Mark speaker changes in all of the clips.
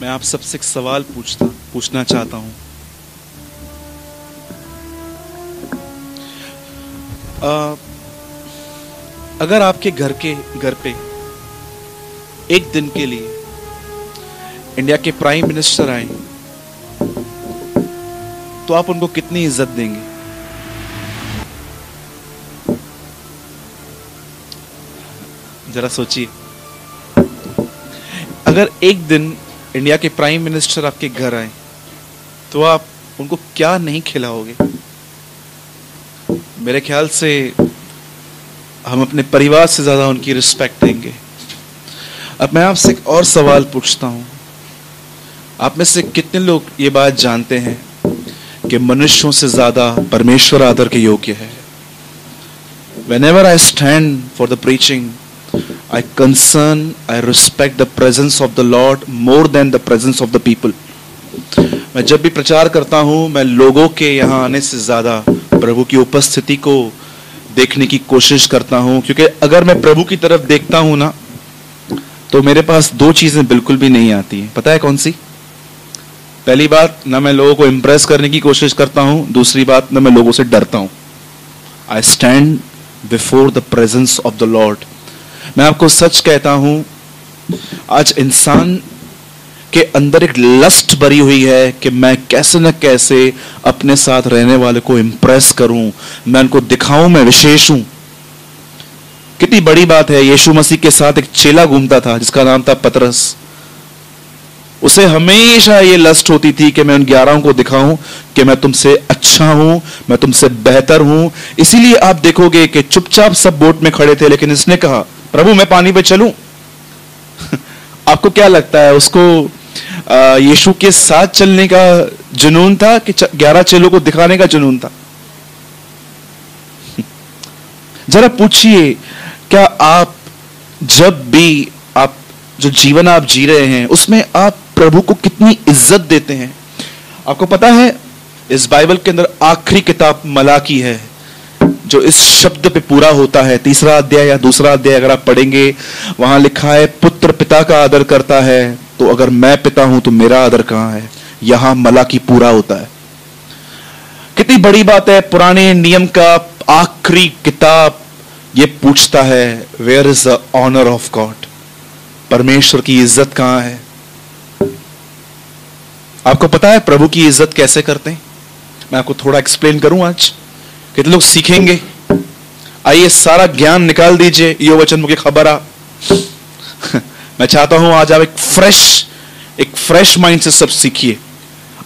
Speaker 1: मैं आप सबसे एक सवाल पूछना चाहता हूं। अगर आपके घर पे एक दिन के लिए इंडिया के प्राइम मिनिस्टर आए तो आप उनको कितनी इज्जत देंगे? जरा सोचिए। अगर एक दिन इंडिया के प्राइम मिनिस्टर आपके घर आए तो आप उनको क्या नहीं खिलाओगे? मेरे ख्याल से हम अपने परिवार से ज्यादा उनकी रिस्पेक्ट देंगे। अब मैं आपसे एक और सवाल पूछता हूं। आप में से कितने लोग ये बात जानते हैं कि मनुष्यों से ज्यादा परमेश्वर आदर के योग्य है? Whenever I stand for the preaching, I respect the presence of the Lord more than the presence of the people. मैं जब भी प्रचार करता हूं, मैं लोगों के यहाँ आने से ज्यादा प्रभु की उपस्थिति को देखने की कोशिश करता हूं, क्योंकि अगर मैं प्रभु की तरफ देखता हूं ना, तो मेरे पास दो चीजें बिल्कुल भी नहीं आती हैं। पता है कौन सी? पहली बात, ना मैं लोगों को इंप्रेस करने की कोशिश करता हूं। दूसरी बात, ना मैं लोगों से डरता हूं। I stand before the presence of the Lord. मैं आपको सच कहता हूं, आज इंसान के अंदर एक लस्ट भरी हुई है कि मैं कैसे न कैसे अपने साथ रहने वाले को इंप्रेस करूं, मैं उनको दिखाऊं मैं विशेष हूं। कितनी बड़ी बात है, यीशु मसीह के साथ एक चेला घूमता था जिसका नाम था पतरस। उसे हमेशा ये लस्ट होती थी कि मैं उन 11 को दिखाऊं कि मैं तुमसे अच्छा हूं, मैं तुमसे बेहतर हूं। इसीलिए आप देखोगे कि चुपचाप सब बोट में खड़े थे, लेकिन इसने कहा, प्रभु मैं पानी पे चलूं? आपको क्या लगता है, उसको यीशु के साथ चलने का जुनून था कि 11 चेलों को दिखाने का जुनून था? जरा पूछिए, क्या आप जब भी आप जो जीवन आप जी रहे हैं उसमें आप प्रभु को कितनी इज्जत देते हैं? आपको पता है, इस बाइबल के अंदर आखिरी किताब मलाकी है जो इस शब्द पे पूरा होता है। 3रा अध्याय या 2रा अध्याय अगर आप पढ़ेंगे, वहां लिखा है, पुत्र पिता का आदर करता है, तो अगर मैं पिता हूं तो मेरा आदर कहां है? यहां मलाकी पूरा होता है। कितनी बड़ी बात है। पुराने नियम का आखिरी किताब ये पूछता है, where is the honour of God? परमेश्वर की इज्जत कहां है? आपको पता है प्रभु की इज्जत कैसे करते हैं? मैं आपको थोड़ा एक्सप्लेन करूं आज, कितने लोग सीखेंगे। आइए सारा ज्ञान निकाल दीजिए, यो वचन मुझे खबर आ। मैं चाहता हूं आज आप एक फ्रेश माइंड से सब सीखिए।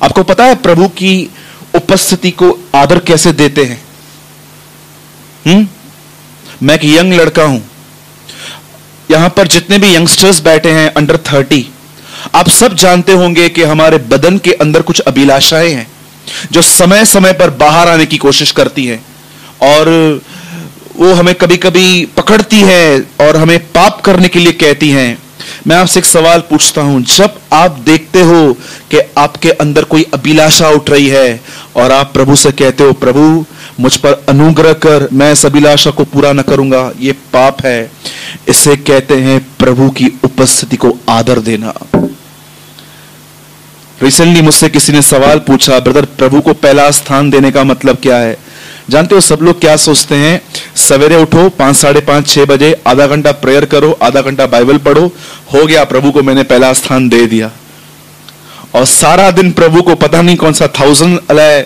Speaker 1: आपको पता है प्रभु की उपस्थिति को आदर कैसे देते हैं? मैं एक यंग लड़का हूं। यहां पर जितने भी यंगस्टर्स बैठे हैं अंडर 30, आप सब जानते होंगे कि हमारे बदन के अंदर कुछ अभिलाषाएं हैं जो समय समय पर बाहर आने की कोशिश करती हैं, और वो हमें कभी कभी पकड़ती है और हमें पाप करने के लिए कहती हैं। मैं आपसे एक सवाल पूछता हूं, जब आप देखते हो कि आपके अंदर कोई अभिलाषा उठ रही है और आप प्रभु से कहते हो, प्रभु मुझ पर अनुग्रह कर, मैं इस अभिलाषा को पूरा न करूंगा, ये पाप है। इसे कहते हैं प्रभु की उपस्थिति को आदर देना। रिसेंटली मुझसे किसी ने सवाल पूछा, ब्रदर प्रभु को पहला स्थान देने का मतलब क्या है? जानते हो सब लोग क्या सोचते हैं? सवेरे उठो 5, 5:30, 6 बजे, आधा घंटा प्रेयर करो, आधा घंटा बाइबल पढ़ो, हो गया, प्रभु को मैंने पहला स्थान दे दिया। और सारा दिन प्रभु को पता नहीं कौन सा 1500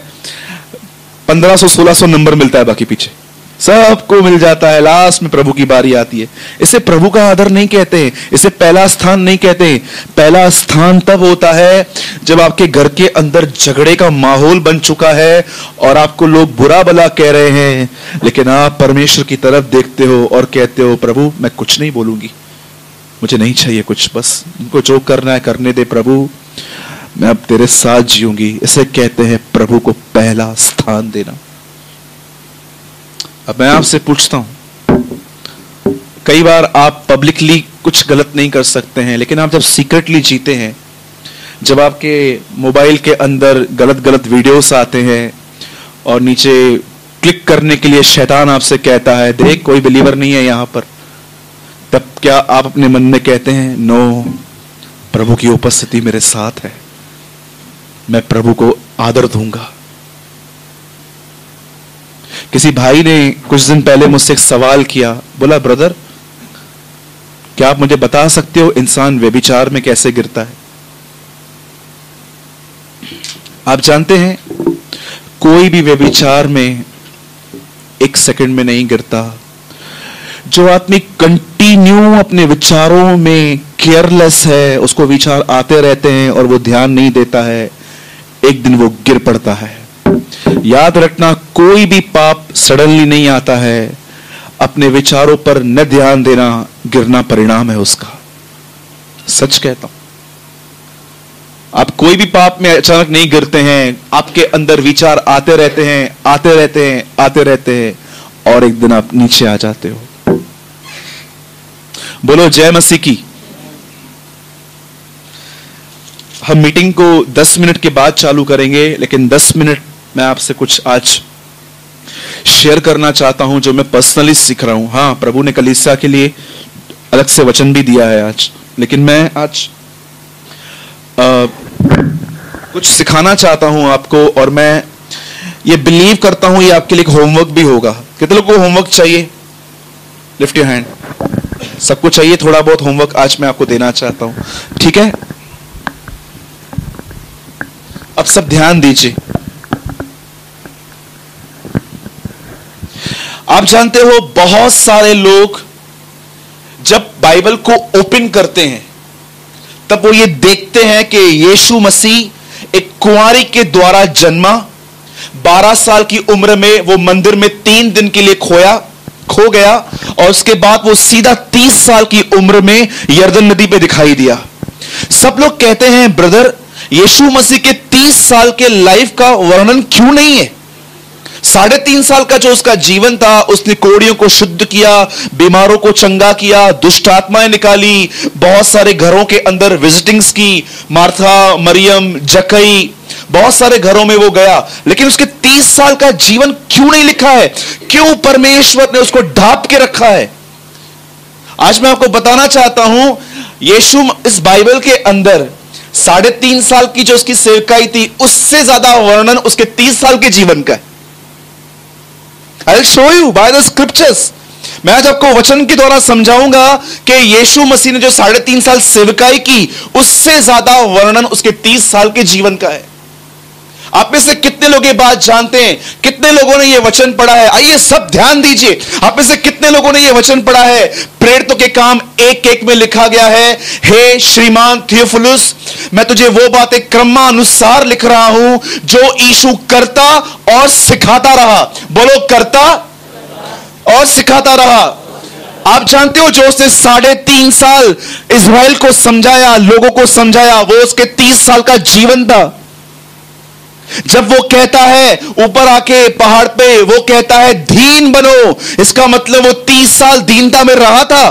Speaker 1: 1600 नंबर मिलता है, बाकी पीछे सबको मिल जाता है, लास्ट में प्रभु की बारी आती है। इसे प्रभु का आदर नहीं कहते, इसे पहला स्थान नहीं कहते। पहला स्थान तब होता है जब आपके घर के अंदर झगड़े का माहौल बन चुका है और आपको लोग बुरा भला कह रहे हैं, लेकिन आप परमेश्वर की तरफ देखते हो और कहते हो, प्रभु मैं कुछ नहीं बोलूंगी, मुझे नहीं चाहिए कुछ, बस उनको जो करना है करने दे प्रभु, मैं अब तेरे साथ जीऊंगी। इसे कहते हैं प्रभु को पहला स्थान देना। अब मैं आपसे पूछता हूं, कई बार आप पब्लिकली कुछ गलत नहीं कर सकते हैं, लेकिन आप जब सीक्रेटली जीते हैं, जब आपके मोबाइल के अंदर गलत गलत वीडियोस आते हैं और नीचे क्लिक करने के लिए शैतान आपसे कहता है, देख कोई बिलीवर नहीं है यहां पर, तब क्या आप अपने मन में कहते हैं, नो प्रभु की उपस्थिति मेरे साथ है, मैं प्रभु को आदर दूंगा। किसी भाई ने कुछ दिन पहले मुझसे एक सवाल किया, बोला ब्रदर क्या आप मुझे बता सकते हो इंसान व्यभिचार में कैसे गिरता है? आप जानते हैं कोई भी व्यभिचार में एक सेकंड में नहीं गिरता। जो आदमी कंटिन्यू अपने विचारों में केयरलेस है, उसको विचार आते रहते हैं और वो ध्यान नहीं देता है, एक दिन वो गिर पड़ता है। याद रखना, कोई भी पाप सडनली नहीं आता है। अपने विचारों पर न ध्यान देना गिरना परिणाम है उसका। सच कहता हूं, आप कोई भी पाप में अचानक नहीं गिरते हैं। आपके अंदर विचार आते रहते हैं, आते रहते हैं, आते रहते हैं, और एक दिन आप नीचे आ जाते हो। बोलो जय मसीह की। हम मीटिंग को 10 मिनट के बाद चालू करेंगे, लेकिन 10 मिनट मैं आपसे कुछ आज शेयर करना चाहता हूं जो मैं पर्सनली सीख रहा हूं। हां, प्रभु ने कलीसिया के लिए अलग से वचन भी दिया है आज, लेकिन मैं आज कुछ सिखाना चाहता हूं आपको, और मैं ये बिलीव करता हूं ये आपके लिए होमवर्क भी होगा। कितने लोगों को होमवर्क चाहिए? Lift your hand. सबको चाहिए थोड़ा बहुत होमवर्क, आज मैं आपको देना चाहता हूं, ठीक है? अब सब ध्यान दीजिए। आप जानते हो बहुत सारे लोग जब बाइबल को ओपन करते हैं तब वो ये देखते हैं कि यीशु मसीह एक कुंवारी के द्वारा जन्मा, 12 साल की उम्र में वो मंदिर में 3 दिन के लिए खो गया, और उसके बाद वो सीधा 30 साल की उम्र में यर्दन नदी पे दिखाई दिया। सब लोग कहते हैं ब्रदर यीशु मसीह के 30 साल के लाइफ का वर्णन क्यों नहीं है? 3.5 साल का जो उसका जीवन था, उसने कोड़ियों को शुद्ध किया, बीमारों को चंगा किया, दुष्ट आत्माएं निकाली, बहुत सारे घरों के अंदर विजिटिंग्स की, मार्था, मरियम, जकई, बहुत सारे घरों में वो गया, लेकिन उसके 30 साल का जीवन क्यों नहीं लिखा है? क्यों परमेश्वर ने उसको ढांप के रखा है? आज मैं आपको बताना चाहता हूं, यीशु इस बाइबल के अंदर 3.5 साल की जो उसकी सेवकाई थी, उससे ज्यादा वर्णन उसके 30 साल के जीवन का है। I'll show you by the scriptures। मैं आज आपको वचन के द्वारा समझाऊंगा कि यीशु मसीह ने जो 3.5 साल सेवकाई की, उससे ज्यादा वर्णन उसके 30 साल के जीवन का है। आप में से कितने लोग ये बात जानते हैं? कितने लोगों ने ये वचन पढ़ा है? आइए सब ध्यान दीजिए। आप में से कितने लोगों ने ये वचन पढ़ा है? प्रेरितों के काम 1:1 में लिखा गया है, हे श्रीमान थियोफिलुस, मैं तुझे वो बातें क्रमानुसार लिख रहा हूं जो यीशु करता और सिखाता रहा। बोलो, करता और सिखाता रहा। आप जानते हो जो उसने 3.5 साल इज़राइल को समझाया, लोगों को समझाया, वो उसके 30 साल का जीवन था। जब वो कहता है ऊपर आके पहाड़ पे, वो कहता है दीन बनो, इसका मतलब वो 30 साल दीनता में रहा था।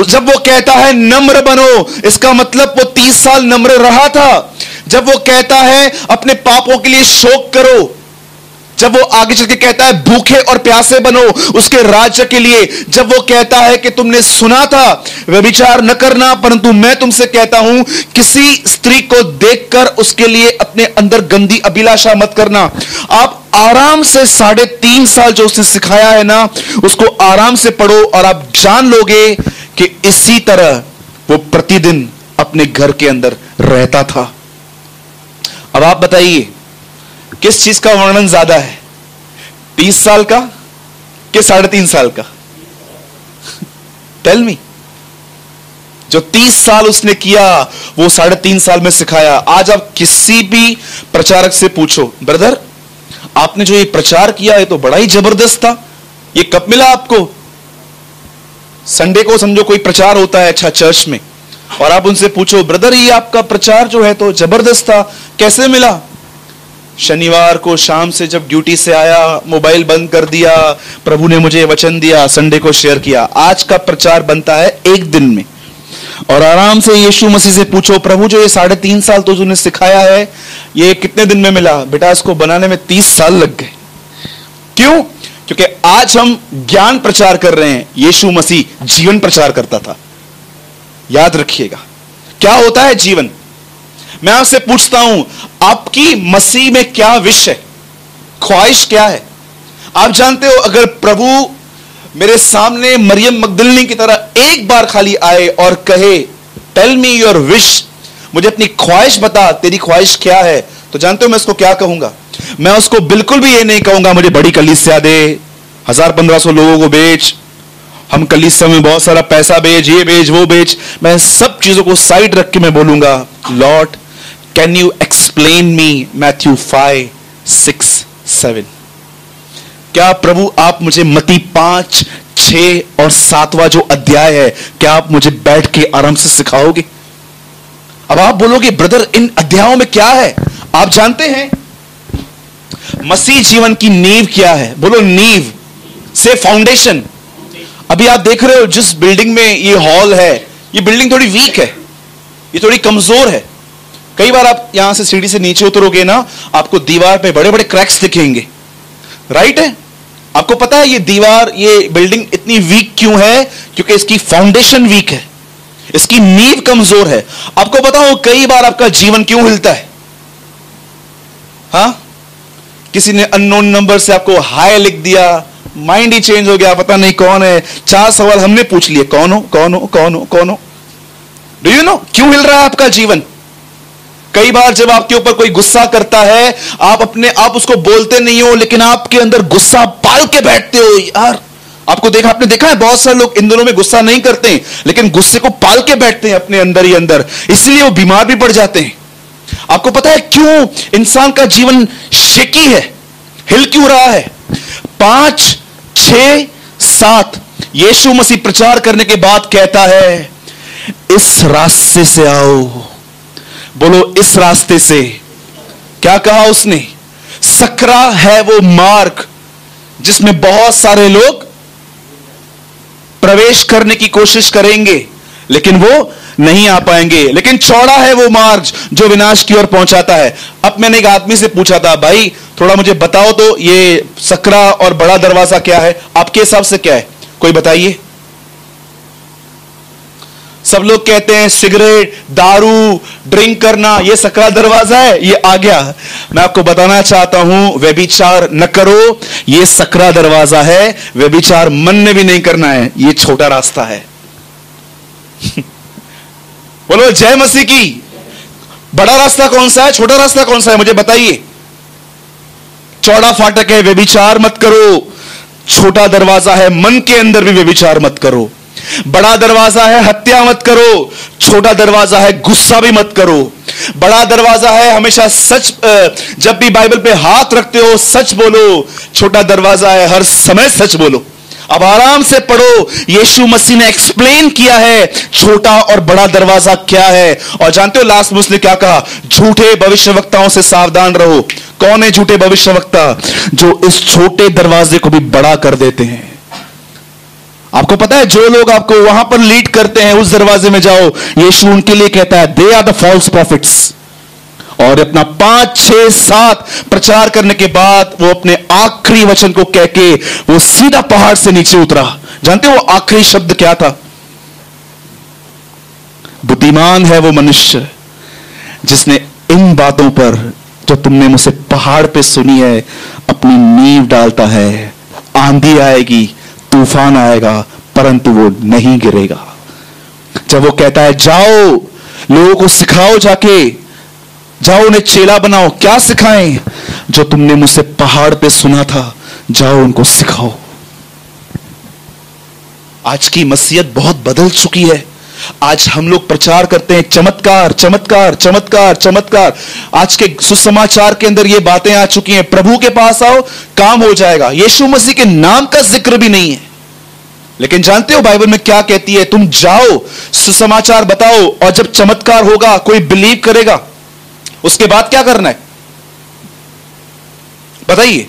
Speaker 1: जब वो कहता है नम्र बनो, इसका मतलब वो 30 साल नम्र रहा था। जब वो कहता है अपने पापों के लिए शोक करो, जब वो आगे चल के कहता है भूखे और प्यासे बनो उसके राज्य के लिए, जब वो कहता है कि तुमने सुना था व्यभिचार न करना, परंतु मैं तुमसे कहता हूं किसी स्त्री को देखकर उसके लिए अपने अंदर गंदी अभिलाषा मत करना। आप आराम से 3.5 साल जो उसने सिखाया है ना, उसको आराम से पढ़ो और आप जान लोगे कि इसी तरह वो प्रतिदिन अपने घर के अंदर रहता था। अब आप बताइए किस चीज का वर्णन ज्यादा है, 30 साल का कि 3.5 साल का? Tell me. जो 30 साल उसने किया वो 3.5 साल में सिखाया। आज आप किसी भी प्रचारक से पूछो, ब्रदर आपने जो ये प्रचार किया है तो बड़ा ही जबरदस्त था, ये कब मिला आपको? संडे को समझो कोई प्रचार होता है अच्छा चर्च में, और आप उनसे पूछो ब्रदर ये आपका प्रचार जो है तो जबरदस्त था, कैसे मिला? शनिवार को शाम से जब ड्यूटी से आया, मोबाइल बंद कर दिया, प्रभु ने मुझे वचन दिया, संडे को शेयर किया। आज का प्रचार बनता है 1 दिन में। और आराम से यीशु मसीह से पूछो प्रभु जो ये 3.5 साल तो तूने सिखाया है ये कितने दिन में मिला? बेटा इसको बनाने में 30 साल लग गए। क्यों? क्योंकि आज हम ज्ञान प्रचार कर रहे हैं, यीशु मसीह जीवन प्रचार करता था। याद रखिएगा, क्या होता है जीवन? मैं आपसे पूछता हूं, आपकी मसीह में क्या विश है, ख्वाहिश क्या है? आप जानते हो, अगर प्रभु मेरे सामने मरियम मगदलिनी की तरह एक बार खाली आए और कहे टेल मी योर विश, मुझे अपनी ख्वाहिश बता, तेरी ख्वाहिश क्या है, तो जानते हो मैं उसको क्या कहूंगा? मैं उसको बिल्कुल भी ये नहीं कहूंगा मुझे बड़ी कलीसिया दे, 1000-1500 लोगों को बेच, हम कलीसिया में बहुत सारा पैसा बेच, ये बेच वो बेच। मैं सब चीजों को साइड रख के मैं बोलूंगा, Lord can you explain me Matthew 5-6-7। क्या प्रभु आप मुझे मत्ती 5, 6 और 7वां जो अध्याय है, क्या आप मुझे बैठ के आराम से सिखाओगे? अब आप बोलोगे ब्रदर इन अध्यायों में क्या है? आप जानते हैं मसीह जीवन की नींव क्या है? बोलो नींव से फाउंडेशन। अभी आप देख रहे हो जिस बिल्डिंग में ये हॉल है, ये बिल्डिंग थोड़ी वीक है, ये थोड़ी कमजोर है। कई बार आप यहां से सीढ़ी से नीचे उतरोगे ना, आपको दीवार पे बड़े बड़े क्रैक्स दिखेंगे, राइट है? आपको पता है ये दीवार, ये बिल्डिंग इतनी वीक क्यों है? क्योंकि इसकी फाउंडेशन वीक है, इसकी नींव कमजोर है। आपको पता हो कई बार आपका जीवन क्यों हिलता है? हाँ, किसी ने अननोन नंबर से आपको हाय लिख दिया, माइंड ही चेंज हो गया, पता नहीं कौन है, 4 सवाल हमने पूछ लिए, कौन हो कौन हो कौन हो कौन हो। डू यू नो क्यों हिल रहा है आपका जीवन? कई बार जब आपके ऊपर कोई गुस्सा करता है, आप उसको बोलते नहीं हो, लेकिन आपके अंदर गुस्सा पाल के बैठते हो। यार आपने देखा है बहुत सारे लोग इन दिनों में गुस्सा नहीं करते हैं, लेकिन गुस्से को पाल के बैठते हैं अपने अंदर ही अंदर, इसलिए वो बीमार भी पड़ जाते हैं। आपको पता है क्यों इंसान का जीवन शेकी है, हिल क्यों रहा है? 5, 6, 7 यीशु मसीह प्रचार करने के बाद कहता है इस रास्ते से आओ। बोलो इस रास्ते से। क्या कहा उसने? सकरा है वो मार्ग जिसमें बहुत सारे लोग प्रवेश करने की कोशिश करेंगे, लेकिन वो नहीं आ पाएंगे। लेकिन चौड़ा है वो मार्ग जो विनाश की ओर पहुंचाता है। अब मैंने एक आदमी से पूछा था, भाई थोड़ा मुझे बताओ तो ये सकरा और बड़ा दरवाजा क्या है? आपके हिसाब से क्या है? कोई बताइए। सब लोग कहते हैं सिगरेट, दारू, ड्रिंक करना, ये सकरा दरवाजा है, ये आ गया। मैं आपको बताना चाहता हूं, व्यभिचार न करो, ये सकरा दरवाजा है। व्यभिचार मन में भी नहीं करना है, ये छोटा रास्ता है। बोलो जय मसीह की। बड़ा रास्ता कौन सा है, छोटा रास्ता कौन सा है, मुझे बताइए। चौड़ा फाटक है व्यभिचार मत करो, छोटा दरवाजा है मन के अंदर भी व्यभिचार मत करो। बड़ा दरवाजा है हत्या मत करो, छोटा दरवाजा है गुस्सा भी मत करो। बड़ा दरवाजा है हमेशा सच, जब भी बाइबल पे हाथ रखते हो सच बोलो। छोटा दरवाजा है हर समय सच बोलो। अब आराम से पढ़ो, यीशु मसीह ने एक्सप्लेन किया है छोटा और बड़ा दरवाजा क्या है। और जानते हो लास्ट में उसने क्या कहा? झूठे भविष्यवक्ताओं से सावधान रहो। कौन है झूठे भविष्यवक्ता? जो इस छोटे दरवाजे को भी बड़ा कर देते हैं। आपको पता है जो लोग आपको वहां पर लीड करते हैं, उस दरवाजे में जाओ, यीशु उनके लिए कहता है they are the false prophets. और अपना 5, 6, 7 प्रचार करने के बाद वो अपने आखिरी वचन को कह के वो सीधा पहाड़ से नीचे उतरा। जानते हो वो आखिरी शब्द क्या था? बुद्धिमान है वो मनुष्य जिसने इन बातों पर जो तुमने मुझसे पहाड़ पे सुनी है अपनी नींव डालता है। आंधी आएगी, तूफान आएगा, परंतु वो नहीं गिरेगा। जब वो कहता है जाओ लोगों को सिखाओ, जाओ उन्हें चेला बनाओ। क्या सिखाएं? जो तुमने मुझसे पहाड़ पे सुना था, जाओ उनको सिखाओ। आज की मसीहत बहुत बदल चुकी है। आज हम लोग प्रचार करते हैं चमत्कार चमत्कार चमत्कार चमत्कार। आज के सुसमाचार के अंदर ये बातें आ चुकी हैं, प्रभु के पास आओ काम हो जाएगा। यीशु मसीह के नाम का जिक्र भी नहीं है। लेकिन जानते हो बाइबल में क्या कहती है? तुम जाओ सुसमाचार बताओ, और जब चमत्कार होगा कोई बिलीव करेगा, उसके बाद क्या करना है बताइए?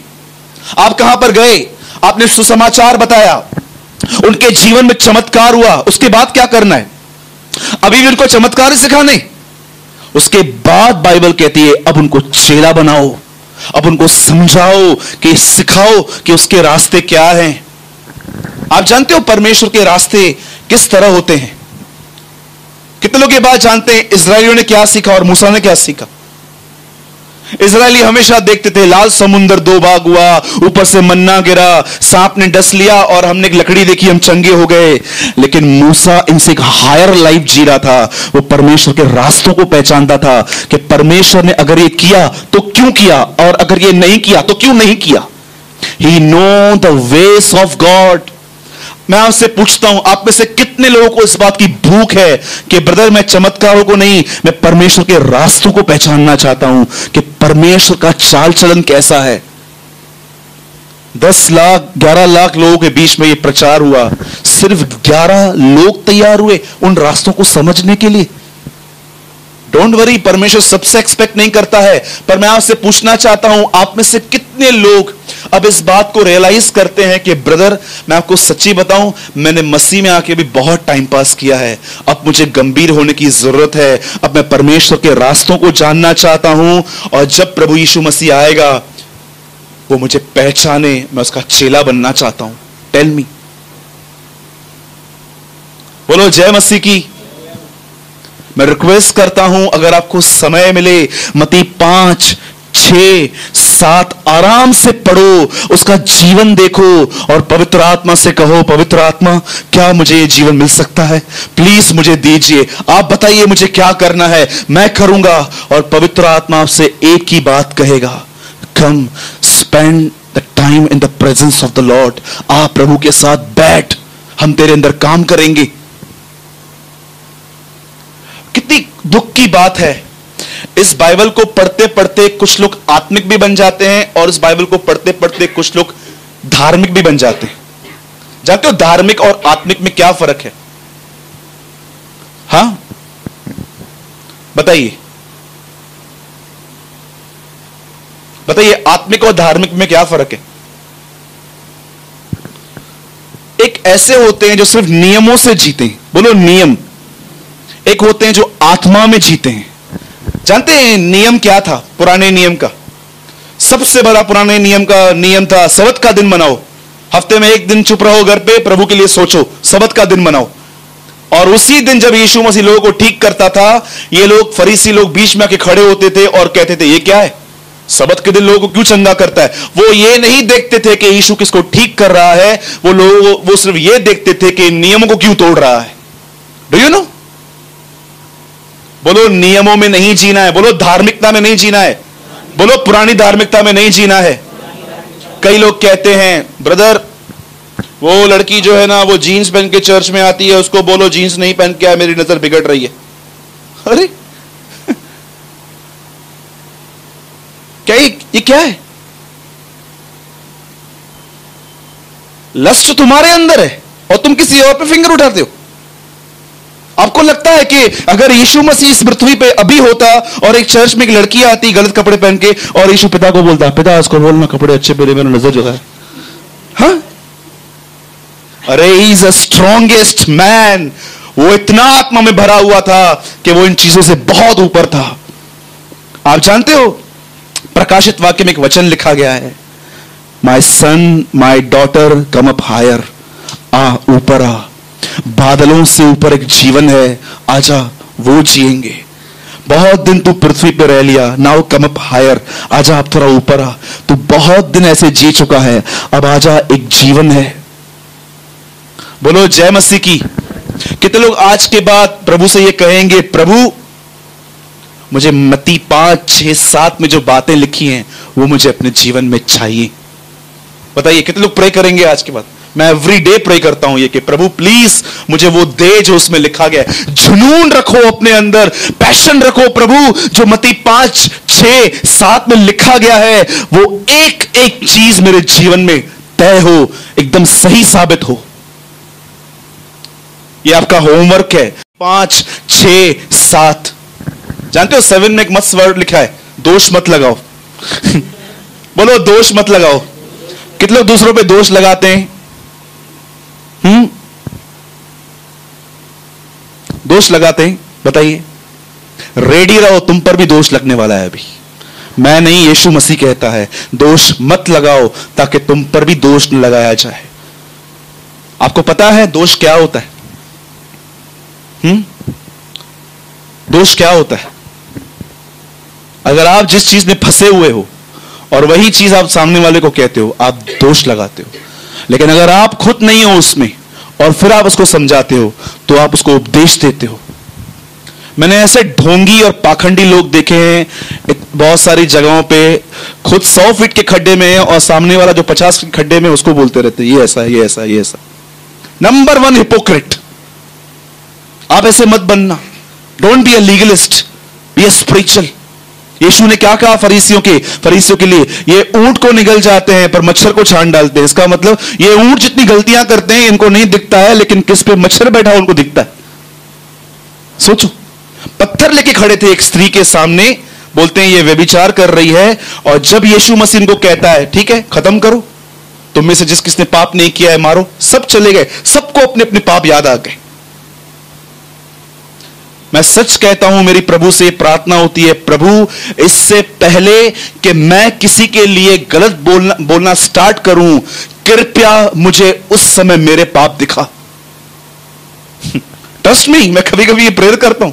Speaker 1: आप कहां पर गए, आपने सुसमाचार बताया, उनके जीवन में चमत्कार हुआ, उसके बाद क्या करना है? अभी भी उनको चमत्कार ही सिखाने? उसके बाद बाइबल कहती है अब उनको चेला बनाओ, अब उनको समझाओ कि सिखाओ कि उसके रास्ते क्या हैं। आप जानते हो परमेश्वर के रास्ते किस तरह होते हैं? कितने लोग ये बात जानते हैं इजरायलियों ने क्या सीखा और मूसा ने क्या सीखा? इजरायली हमेशा देखते थे लाल समुंदर दो भाग हुआ, ऊपर से मन्ना गिरा, सांप ने डस लिया और हमने एक लकड़ी देखी, हम चंगे हो गए। लेकिन मूसा इनसे एक हायर लाइफ जी रहा था। वो परमेश्वर के रास्तों को पहचानता था कि परमेश्वर ने अगर ये किया तो क्यों किया, और अगर ये नहीं किया तो क्यों नहीं किया। He know the ways of God. मैं आपसे पूछता हूं, आप में से कितने लोगों को इस बात की भूख है कि ब्रदर मैं चमत्कारों को नहीं, मैं परमेश्वर के रास्तों को पहचानना चाहता हूं कि परमेश्वर का चाल चलन कैसा है। 10 लाख 11 लाख लोगों के बीच में यह प्रचार हुआ, सिर्फ 11 लोग तैयार हुए उन रास्तों को समझने के लिए। डोंट वरी, परमेश्वर सबसे एक्सपेक्ट नहीं करता है, पर मैं आपसे पूछना चाहता हूं, आप में से कितने लोग अब इस बात को रियलाइज करते हैं कि ब्रदर मैं आपको सच्ची बताऊं, मैंने मसीह में आके भी बहुत टाइम पास किया है, अब मुझे गंभीर होने की जरूरत है, अब मैं परमेश्वर के रास्तों को जानना चाहता हूं, और जब प्रभु यीशु मसीह आएगा वो मुझे पहचाने, मैं उसका चेला बनना चाहता हूं। Tell me. बोलो जय मसीह की। मैं रिक्वेस्ट करता हूं, अगर आपको समय मिले, मत्ती 5, 6, 7 आराम से पढ़ो, उसका जीवन देखो और पवित्र आत्मा से कहो, पवित्र आत्मा क्या मुझे ये जीवन मिल सकता है? प्लीज मुझे दीजिए, आप बताइए मुझे क्या करना है, मैं करूंगा। और पवित्र आत्मा आपसे एक ही बात कहेगा, come spend the time in the presence of the Lord. आप प्रभु के साथ बैठ, हम तेरे अंदर काम करेंगे। कितनी दुख की बात है, इस बाइबल को पढ़ते पढ़ते कुछ लोग आत्मिक भी बन जाते हैं और इस बाइबल को पढ़ते पढ़ते कुछ लोग धार्मिक भी बन जाते हैं। जानते हो धार्मिक और आत्मिक में क्या फर्क है? हाँ बताइए, बताइए, आत्मिक और धार्मिक में क्या फर्क है? एक ऐसे होते हैं जो सिर्फ नियमों से जीते हैं, बोलो नियम। एक होते हैं जो आत्मा में जीते हैं। जानते हैं नियम क्या था? पुराने नियम का सबसे बड़ा पुराने नियम का नियम था, सबत का दिन मनाओ, हफ्ते में एक दिन चुप रहो घर पे, प्रभु के लिए सोचो, सबत का दिन मनाओ। और उसी दिन जब यीशु मसीह लोगों को ठीक करता था, ये लोग फरीसी लोग बीच में आके खड़े होते थे और कहते थे ये क्या है, सबत के दिन लोगों को क्यों चंगा करता है? वो ये नहीं देखते थे कि यीशु किसको ठीक कर रहा है, वो सिर्फ ये देखते थे कि नियमों को क्यों तोड़ रहा है। Do you know? बोलो नियमों में नहीं जीना है, बोलो धार्मिकता में नहीं जीना है, बोलो पुरानी धार्मिकता में नहीं जीना है। कई लोग कहते हैं ब्रदर वो लड़की जो है ना वो जीन्स पहन के चर्च में आती है, उसको बोलो जीन्स नहीं पहन के आए, मेरी नजर बिगड़ रही है। अरे क्या ये क्या है? लस्ट तुम्हारे अंदर है और तुम किसी और पे फिंगर उठाते हो। आपको लगता है कि अगर यीशु मसीह इस पृथ्वी पे अभी होता और एक चर्च में एक लड़की आती गलत कपड़े पहन के और यीशु पिता को बोलता, पिता उसको बोलना कपड़े अच्छे पहने, मेरा नजर जो है। हाँ? अरे he is a strongest man. वो इतना आत्मा में भरा हुआ था कि वो इन चीजों से बहुत ऊपर था। आप जानते हो प्रकाशित वाक्य में एक वचन लिखा गया है, my son my daughter come up higher, आ ऊपर आ। बादलों से ऊपर एक जीवन है, आजा वो जिएंगे। बहुत दिन तू पृथ्वी पे रह लिया, नाउ कम अप हायर, आजा अब थोड़ा ऊपर आ। तू बहुत दिन ऐसे जी चुका है, अब आजा एक जीवन है। बोलो जय मसीह की। कितने लोग आज के बाद प्रभु से ये कहेंगे, प्रभु मुझे मत्ती 5, 6, 7 में जो बातें लिखी हैं वो मुझे अपने जीवन में चाहिए? बताइए कितने लोग प्रे करेंगे आज के बाद? मैं एवरी डे प्रे करता हूं ये कि प्रभु प्लीज मुझे वो दे जो उसमें लिखा गया है। जुनून रखो अपने अंदर, पैशन रखो प्रभु, जो मत्ती 5, 6, 7 में लिखा गया है वो एक एक चीज मेरे जीवन में तय हो, एकदम सही साबित हो। ये आपका होमवर्क है। 5, 6, 7। जानते हो 7 में एक मस्त वर्ड लिखा है, दोष मत लगाओ। बोलो दोष मत लगाओ। कितने लोग दूसरों पे दोष लगाते हैं? दोष लगाते हैं? बताइए। रेडी रहो, तुम पर भी दोष लगने वाला है अभी। मैं नहीं, यीशु मसीह कहता है दोष मत लगाओ ताकि तुम पर भी दोष न लगाया जाए। आपको पता है दोष क्या होता है? दोष क्या होता है? अगर आप जिस चीज में फंसे हुए हो और वही चीज आप सामने वाले को कहते हो, आप दोष लगाते हो। लेकिन अगर आप खुद नहीं हो उसमें और फिर आप उसको समझाते हो, तो आप उसको उपदेश देते हो। मैंने ऐसे ढोंगी और पाखंडी लोग देखे हैं बहुत सारी जगहों पे, खुद 100 फीट के खड्डे में है और सामने वाला जो 50 फीट खड्डे में, उसको बोलते रहते ये ऐसा है, ये ऐसा है, ये ऐसा। Number 1 hypocrite. आप ऐसे मत बनना। Don't be a legalist, be a spiritual. Yeshu ने क्या कहा फरीसियों के लिए? ये ऊंट को निगल जाते हैं पर मच्छर को छान डालते हैं। इसका मतलब ये ऊंट जितनी गलतियां करते हैं इनको नहीं दिखता है, लेकिन किस पे मच्छर बैठा उनको दिखता है। सोचो, पत्थर लेके खड़े थे एक स्त्री के सामने, बोलते हैं ये व्यभिचार कर रही है, और जब यीशु मसीह इनको कहता है ठीक है खत्म करो, तुम में से जिस किसने पाप नहीं किया है मारो, सब चले गए। सबको अपने अपने पाप याद आ गए। मैं सच कहता हूं, मेरी प्रभु से प्रार्थना होती है, प्रभु इससे पहले कि मैं किसी के लिए गलत बोलना स्टार्ट करूं, कृपया मुझे उस समय मेरे पाप दिखा। ट्रस्ट मी, मैं कभी कभी ये प्रेयर करता हूं,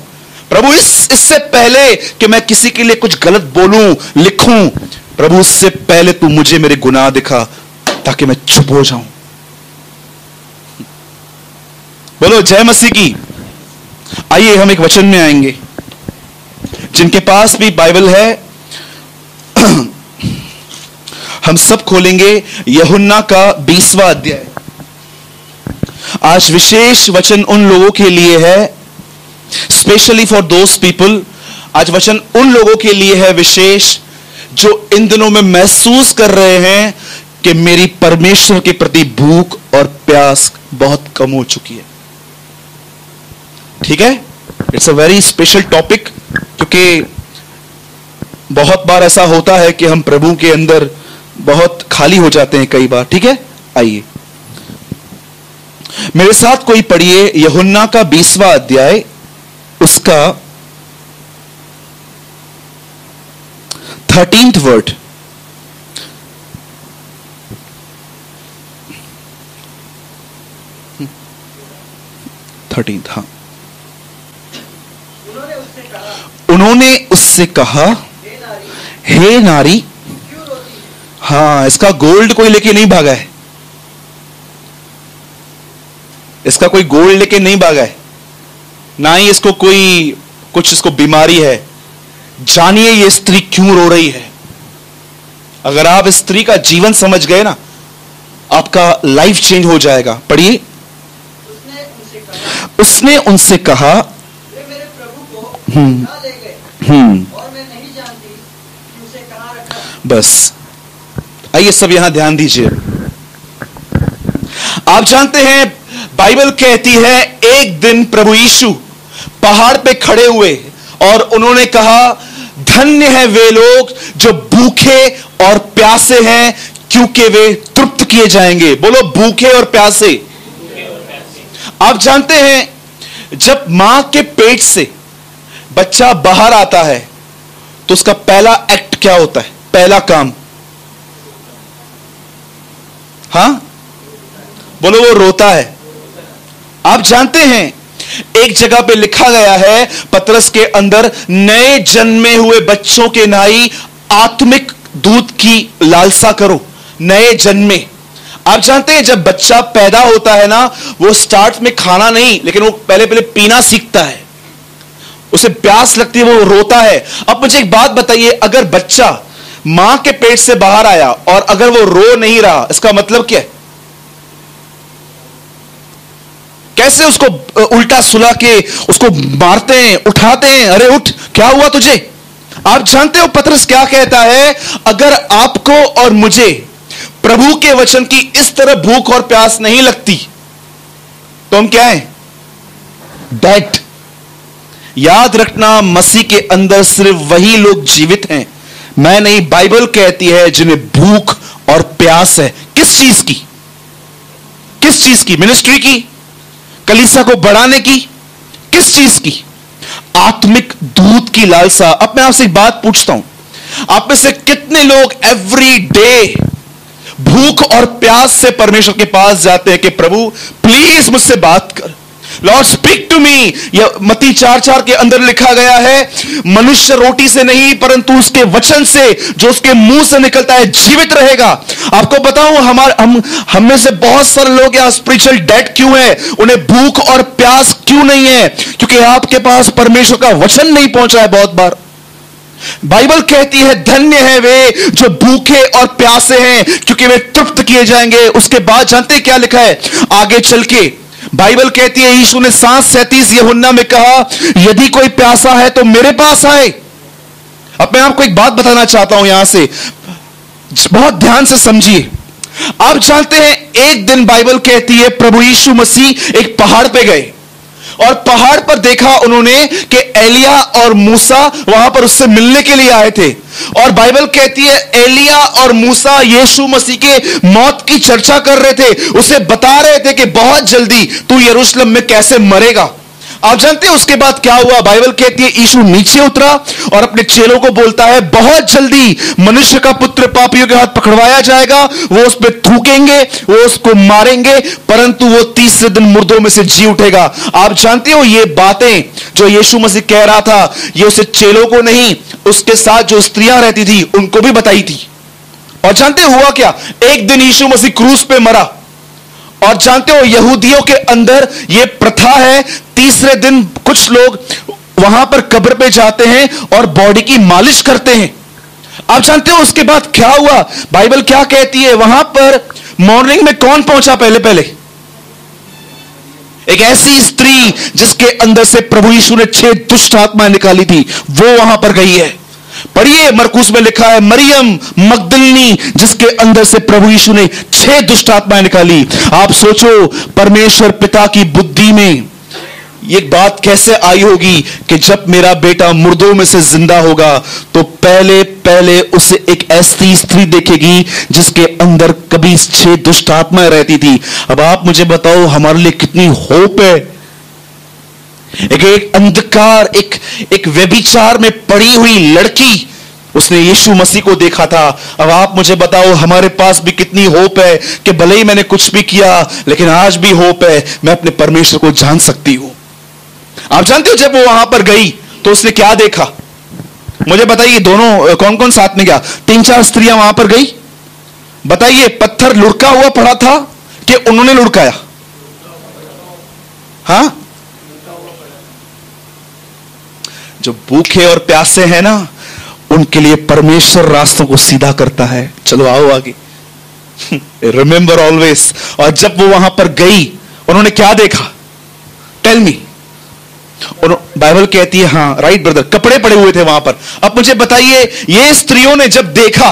Speaker 1: प्रभु इससे पहले कि मैं किसी के लिए कुछ गलत बोलूं, लिखूं, प्रभु इससे पहले तू मुझे मेरे गुनाह दिखा ताकि मैं चुप हो जाऊं। बोलो जय मसीह की। आइए हम एक वचन में आएंगे। जिनके पास भी बाइबल है हम सब खोलेंगे यूहन्ना का 20वां अध्याय। आज विशेष वचन उन लोगों के लिए है, स्पेशली फॉर दोज पीपल। आज वचन उन लोगों के लिए है विशेष जो इन दिनों में महसूस कर रहे हैं कि मेरी परमेश्वर के प्रति भूख और प्यास बहुत कम हो चुकी है। ठीक है, it's a very special topic, क्योंकि बहुत बार ऐसा होता है कि हम प्रभु के अंदर बहुत खाली हो जाते हैं कई बार। ठीक है, आइए मेरे साथ कोई पढ़िए यूहन्ना का 20वां अध्याय, उसका 13th वर्ड। हाँ। उन्होंने उससे कहा हे नारी। हाँ, इसका गोल्ड कोई लेके नहीं भागा है, इसका कोई गोल्ड लेके नहीं भागा है, ना ही इसको कोई कुछ इसको बीमारी है। जानिए ये स्त्री क्यों रो रही है। अगर आप इस स्त्री का जीवन समझ गए ना, आपका लाइफ चेंज हो जाएगा। पढ़िए, उसने उनसे कहा वे मेरे प्रभु को उठा ले गए और मैं नहीं जानती कि उसे कहां रखा। बस आइए सब यहां ध्यान दीजिए। आप जानते हैं बाइबल कहती है एक दिन प्रभु यीशु पहाड़ पे खड़े हुए और उन्होंने कहा धन्य है वे लोग जो भूखे और प्यासे हैं, क्योंकि वे तृप्त किए जाएंगे। बोलो भूखे और प्यासे। आप जानते हैं जब मां के पेट से बच्चा बाहर आता है तो उसका पहला एक्ट क्या होता है? पहला काम, हां बोलो, वो रोता है। आप जानते हैं एक जगह पे लिखा गया है पतरस के अंदर, नए जन्मे हुए बच्चों के नाई आत्मिक दूध की लालसा करो। नए जन्मे, आप जानते हैं जब बच्चा पैदा होता है ना, वो स्टार्ट में खाना नहीं, लेकिन वो पहले पीना सीखता है, उसे प्यास लगती है, वो रोता है। अब मुझे एक बात बताइए, अगर बच्चा मां के पेट से बाहर आया और अगर वो रो नहीं रहा, इसका मतलब क्या है? कैसे उसको उल्टा सुला के उसको मारते हैं, उठाते हैं, अरे उठ, क्या हुआ तुझे? आप जानते हो पतरस क्या कहता है? अगर आपको और मुझे प्रभु के वचन की इस तरह भूख और प्यास नहीं लगती तो हम क्या हैं? डेड। याद रखना, मसीह के अंदर सिर्फ वही लोग जीवित हैं, मैं नहीं, बाइबल कहती है, जिन्हें भूख और प्यास है। किस चीज की? किस चीज की? मिनिस्ट्री की, कलीसिया को बढ़ाने की, किस चीज की? आत्मिक दूध की लालसा। अब मैं आपसे एक बात पूछता हूं, आप में से कितने लोग एवरी डे भूख और प्यास से परमेश्वर के पास जाते हैं कि प्रभु प्लीज मुझसे बात कर, लॉर्ड स्पीक टू मी। यह मत्ती 4:4 के अंदर लिखा गया है, मनुष्य रोटी से नहीं परंतु उसके वचन से जो उसके मुंह से निकलता है जीवित रहेगा। आपको बताऊं, हम में से बहुत सारे लोग यहाँ स्पिरिचुअल डेड क्यों है, उन्हें भूख और प्यास क्यों नहीं है? क्योंकि आपके पास परमेश्वर का वचन नहीं पहुंचा है। बहुत बार बाइबल कहती है, धन्य है वे जो भूखे और प्यासे हैं क्योंकि वे तृप्त किए जाएंगे। उसके बाद जानते क्या लिखा है आगे चल के? बाइबल कहती है, यीशु ने 7:37 यूहन्ना में कहा, यदि कोई प्यासा है तो मेरे पास आए। अब मैं आपको एक बात बताना चाहता हूं, यहां से बहुत ध्यान से समझिए। आप जानते हैं, एक दिन बाइबल कहती है प्रभु यीशु मसीह एक पहाड़ पे गए और पहाड़ पर देखा उन्होंने कि एलिया और मूसा वहां पर उससे मिलने के लिए आए थे। और बाइबल कहती है एलिया और मूसा यीशु मसीह के मौत की चर्चा कर रहे थे, उसे बता रहे थे कि बहुत जल्दी तू यरूशलेम में कैसे मरेगा। आप जानते हैं उसके बाद क्या हुआ? बाइबल कहती है यीशु नीचे उतरा और अपने चेलों को बोलता है, बहुत जल्दी मनुष्य का पुत्र पापियों के हाथ पकड़वाया जाएगा, वो उस पर थूकेंगे, वो उसको मारेंगे, परंतु वो तीसरे दिन मुर्दों में से जी उठेगा। आप जानते हो ये बातें जो यीशु मसीह कह रहा था, ये उसे चेलों को नहीं, उसके साथ जो स्त्रियां रहती थी उनको भी बताई थी। और जानते हुआ क्या? एक दिन यीशु मसीह क्रूस पे मरा। और जानते हो यहूदियों के अंदर यह प्रथा है, तीसरे दिन कुछ लोग वहां पर कब्र पे जाते हैं और बॉडी की मालिश करते हैं। आप जानते हो उसके बाद क्या हुआ? बाइबल क्या कहती है? वहां पर मॉर्निंग में कौन पहुंचा? पहले एक ऐसी स्त्री जिसके अंदर से प्रभु यीशु ने 6 दुष्ट आत्माएं निकाली थी, वो वहां पर गई है। पढ़िए, मरकुस में लिखा है, मरियम मगदलिनी जिसके अंदर से प्रभु यीशु ने 6 दुष्ट आत्माएं निकाली। आप सोचो परमेश्वर पिता की बुद्धि में ये बात कैसे आई होगी कि जब मेरा बेटा मुर्दों में से जिंदा होगा तो पहले उसे एक ऐसी स्त्री देखेगी जिसके अंदर कभी 6 दुष्ट आत्माएं रहती थी। अब आप मुझे बताओ हमारे लिए कितनी होप है। एक अंधकार, एक व्यभिचार में पड़ी हुई लड़की, उसने यीशु मसीह को देखा था। अब आप मुझे बताओ हमारे पास भी कितनी होप है कि भले ही मैंने कुछ भी किया लेकिन आज भी होप है, मैं अपने परमेश्वर को जान सकती हूं। आप जानते हो जब वो वहां पर गई तो उसने क्या देखा? मुझे बताइए, दोनों कौन कौन साथ में गया? 3-4 स्त्रियां वहां पर गई। बताइए, पत्थर लुढ़का हुआ पड़ा था कि उन्होंने लुढ़काया? हाँ, जो भूखे और प्यासे हैं ना, उनके लिए परमेश्वर रास्तों को सीधा करता है। चलो आओ आगे। Remember always. और जब वो वहां पर गई उन्होंने क्या देखा? Tell me. बाइबल कहती है, हाँ राइट ब्रदर, कपड़े पड़े हुए थे वहां पर। अब मुझे बताइए, ये स्त्रियों ने जब देखा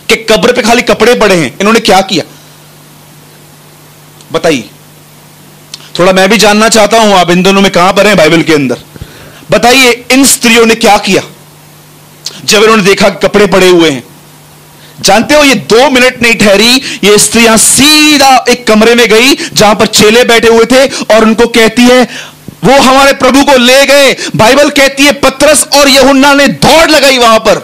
Speaker 1: कि कब्र पे खाली कपड़े पड़े हैं, इन्होंने क्या किया? बताइए, थोड़ा मैं भी जानना चाहता हूं आप इन दोनों में कहां पर हैं बाइबल के अंदर। बताइए इन स्त्रियों ने क्या किया जब इन्होंने देखा कि कपड़े पड़े हुए हैं? जानते हो ये 2 मिनट नहीं ठहरी, ये स्त्रियां सीधा एक कमरे में गई जहां पर चेले बैठे हुए थे और उनको कहती है वो हमारे प्रभु को ले गए। बाइबल कहती है पतरस और यूहन्ना ने दौड़ लगाई वहां पर